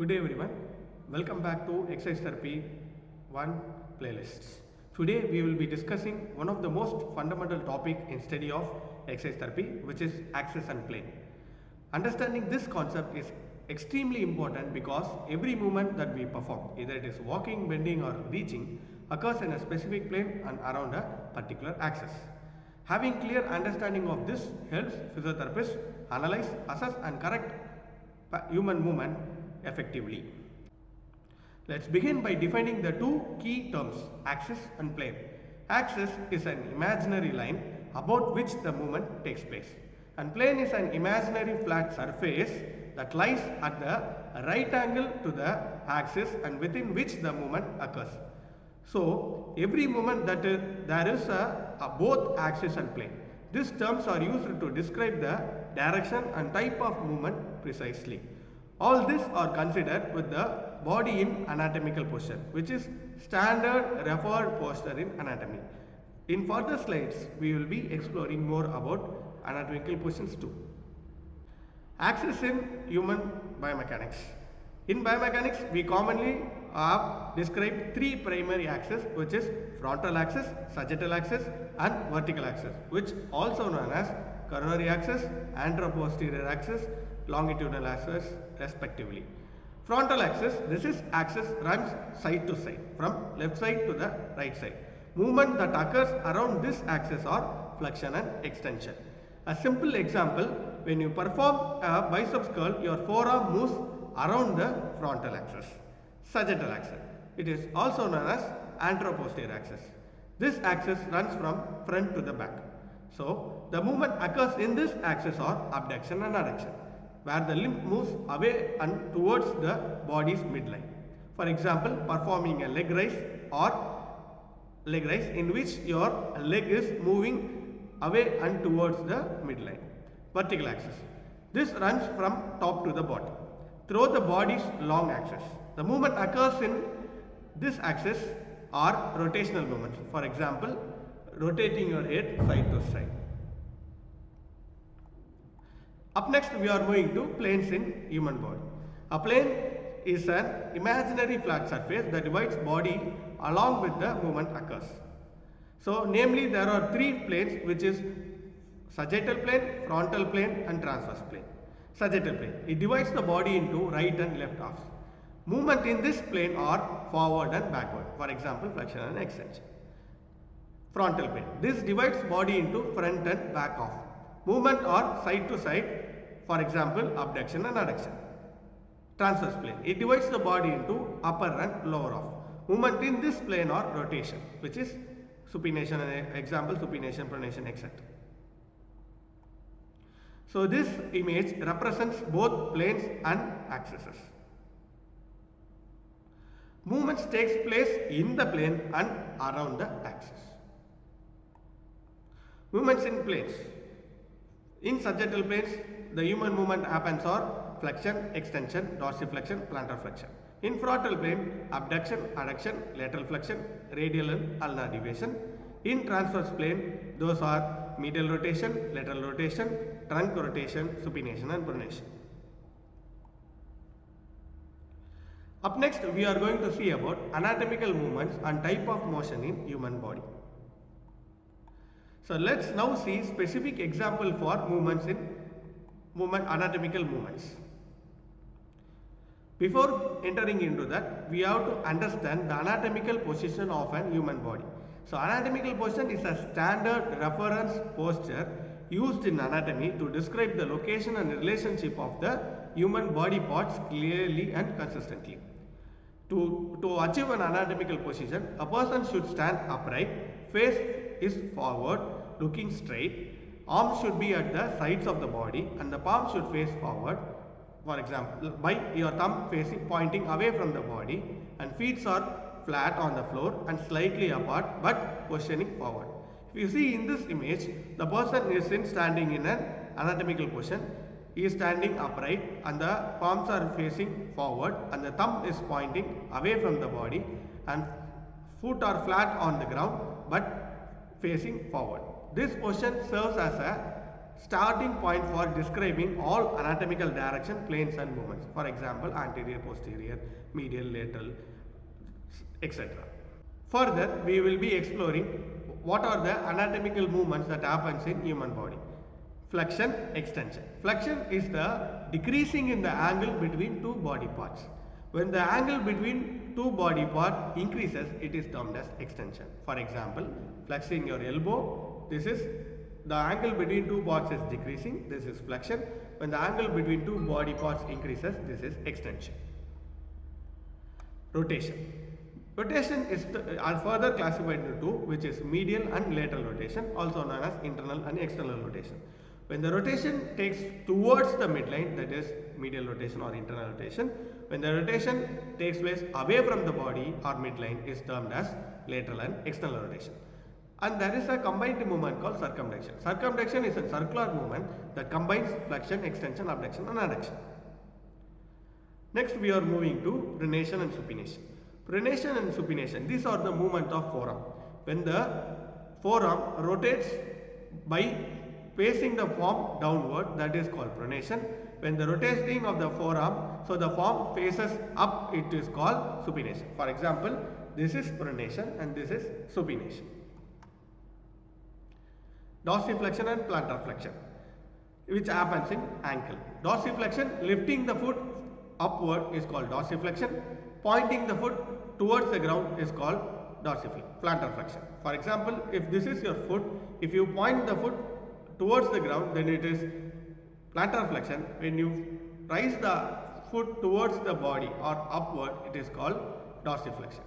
Good day everyone, welcome back to Exercise Therapy 1 playlists. Today we will be discussing one of the most fundamental topic in study of exercise therapy, which is axis and plane. Understanding this concept is extremely important because every movement that we perform, either it is walking, bending or reaching, occurs in a specific plane and around a particular axis. Having clear understanding of this helps physiotherapists analyze, assess and correct human movement effectively. Let's begin by defining the two key terms, axis and plane. Axis is an imaginary line about which the movement takes place, and plane is an imaginary flat surface that lies at the right angle to the axis and within which the movement occurs. So every movement that there is a both axis and plane. These terms are used to describe the direction and type of movement precisely. All these are considered with the body in anatomical position, which is standard referred posture in anatomy. In further slides, we will be exploring more about anatomical positions too. Axis in human biomechanics. In biomechanics, we commonly have described three primary axes, which is frontal axis, sagittal axis and vertical axis, which also known as coronary axis, anteroposterior axis, longitudinal axis respectively. Frontal axis, this axis runs side to side, from left side to the right side. Movement that occurs around this axis are flexion and extension. A simple example, when you perform a biceps curl, your forearm moves around the frontal axis, sagittal axis. It is also known as anteroposterior axis. This axis runs from front to the back. So the movement occurs in this axis are abduction and adduction, where the limb moves away and towards the body's midline. For example, performing a leg raise in which your leg is moving away and towards the midline. Vertical axis. This runs from top to the bottom through the body's long axis. The movement occurs in this axis are rotational movements. For example, rotating your head side to side. Up next, we are moving to planes in human body. A plane is an imaginary flat surface that divides body along with the movement occurs. So namely, there are three planes, which is sagittal plane, frontal plane and transverse plane. Sagittal plane, it divides the body into right and left halves. Movement in this plane are forward and backward, for example flexion and extension. Frontal plane, this divides body into front and back half. Movement are side to side, for example abduction and adduction. Transverse plane, it divides the body into upper and lower half. Movement in this plane are rotation, which is supination, example supination, pronation, etc. So this image represents both planes and axes. Movements takes place in the plane and around the axis. Movements in planes. In sagittal planes, the human movement happens are flexion, extension, dorsiflexion, plantar flexion. In frontal plane, abduction, adduction, lateral flexion, radial and ulnar deviation. In transverse plane, those are medial rotation, lateral rotation, trunk rotation, supination and pronation. Up next, we are going to see about anatomical movements and type of motion in human body. So let's now see specific example for movements in anatomical movements. Before entering into that, we have to understand the anatomical position of an human body. So anatomical position is a standard reference posture used in anatomy to describe the location and relationship of the human body parts clearly and consistently. To achieve an anatomical position, a person should stand upright, face is forward, looking straight, arms should be at the sides of the body and the palm should face forward. For example, by your thumb pointing away from the body, and feet are flat on the floor and slightly apart but positioning forward. If you see in this image, the person is standing in an anatomical position. He is standing upright and the palms are facing forward and the thumb is pointing away from the body and feet are flat on the ground but facing forward. This position serves as a starting point for describing all anatomical direction, planes and movements. For example, anterior, posterior, medial, lateral, etc. Further, we will be exploring what are the anatomical movements that happens in human body. Flexion, extension. Flexion is the decreasing in the angle between two body parts. When the angle between two body parts increases, it is termed as extension. For example, flexing your elbow, this is the angle between two parts is decreasing, this is flexion. When the angle between two body parts increases, this is extension. Rotation. Rotation is further classified into two, which is medial and lateral rotation, also known as internal and external rotation. When the rotation takes towards the midline, that is medial rotation or internal rotation. When the rotation takes place away from the body or midline, is termed as lateral and external rotation. And there is a combined movement called circumflexion. Circumflexion is a circular movement that combines flexion, extension, abduction and adduction. Next we are moving to pronation and supination. Pronation and supination, these are the movement of forearm. When the forearm rotates by facing the palm downward, that is called pronation. When the rotating of the forearm, so the palm faces up, it is called supination. For example, this is pronation and this is supination. Dorsiflexion and plantar flexion, which happens in ankle. Dorsiflexion, lifting the foot upward, is called dorsiflexion. Pointing the foot towards the ground is called plantar flexion. For example, if this is your foot, if you point the foot towards the ground, then it is plantar flexion. When you raise the foot towards the body or upward, it is called dorsiflexion.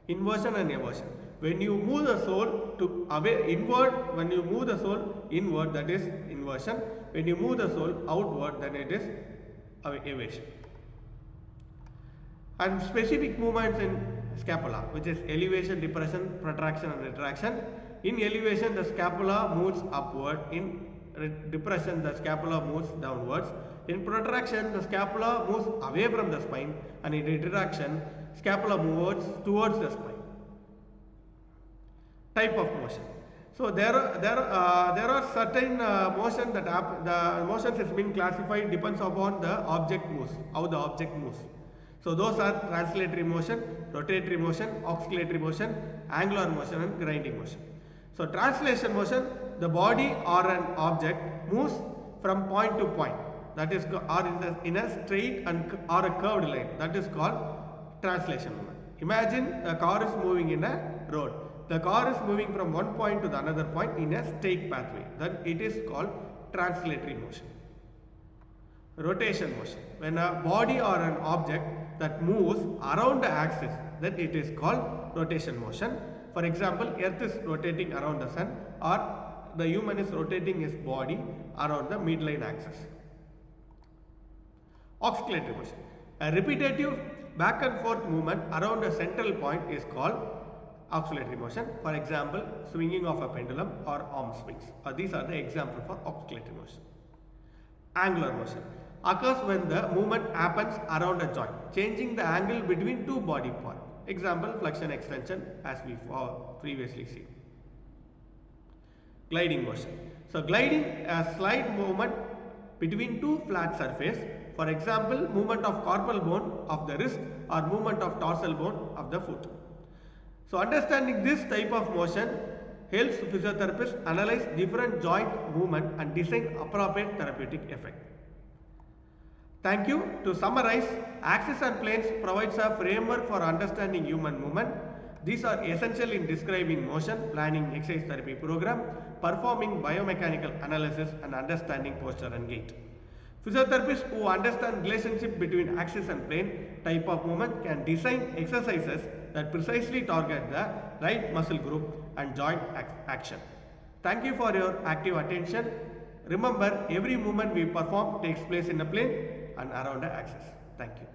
Inversion and eversion. When you move the sole to away inward, when you move the sole inward, that is inversion. When you move the sole outward, then it is eversion. And specific movements in scapula, which is elevation, depression, protraction and retraction. In elevation, the scapula moves upward. In depression, the scapula moves downwards. In protraction, the scapula moves away from the spine, and in retraction, scapula moves towards the spine. Type of motion. So there are certain motion that the motions has been classified depends upon the object moves, how the object moves. So those are translatory motion, rotatory motion, oscillatory motion, angular motion and grinding motion. So translation motion, the body or an object moves from point to point, that is or in a straight and or a curved line, that is called translation movement. Imagine a car is moving in a road. The car is moving from one point to the another point in a straight pathway, then it is called translatory motion. Rotation motion, when a body or an object that moves around the axis, then it is called rotation motion. For example, Earth is rotating around the sun, or the human is rotating his body around the midline axis. Oscillatory motion, a repetitive back and forth movement around a central point is called oscillatory motion. For example, swinging of a pendulum or arm swings. These are the examples for oscillatory motion. Angular motion occurs when the movement happens around a joint, changing the angle between two body parts. Example, flexion, extension, as we previously seen. Gliding motion. So gliding, a slight movement between two flat surfaces. For example, movement of carpal bone of the wrist or movement of dorsal bone of the foot. So understanding this type of motion helps physiotherapists analyze different joint movement and design appropriate therapeutic effect. Thank you. To summarize, axis and planes provides a framework for understanding human movement. These are essential in describing motion, planning exercise therapy program, performing biomechanical analysis and understanding posture and gait. Physiotherapists who understand relationship between axis and plane type of movement can design exercises that precisely target the right muscle group and joint action. Thank you for your active attention. Remember, every movement we perform takes place in a plane and around the axis. Thank you.